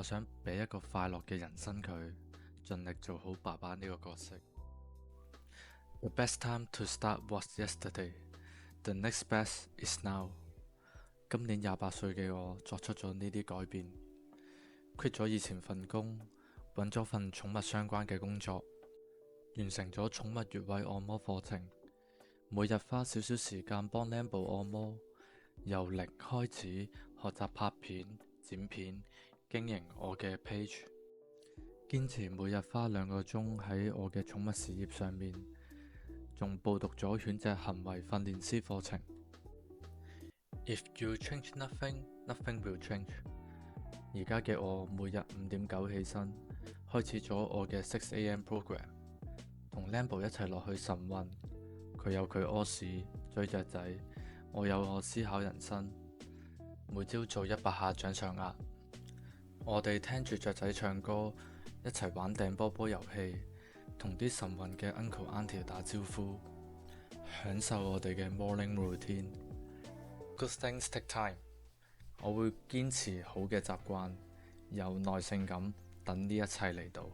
我想俾一個快樂嘅人生佢，盡力做好爸爸呢個角色。The best time to start was yesterday. The next best is now. 今年28歲嘅我作出咗呢啲改變，quit 咗以前份工，揾咗份寵物相關嘅工作，完成咗寵物穴位按摩課程，每日花少少時間幫 Lambo 按摩，由零開始學習拍片、剪片、經營我嘅 page， 堅持每日花2個鐘喺我嘅寵物事業上面，仲報讀咗犬隻行為訓練師課程。If you change nothing, nothing will change。而家嘅我每日5點9起身，開始咗我嘅6am program， 同 Lambo 一齊落去晨運。佢有佢屙屎追雀仔，我有我思考人生。每朝做100下掌上壓，我哋聽住雀仔唱歌，一齊玩掟波波遊戲，同啲晨運嘅 uncle auntie 打招呼，享受我哋嘅 morning routine。Good things take time。我會堅持好嘅習慣，有耐性咁等呢一切嚟到。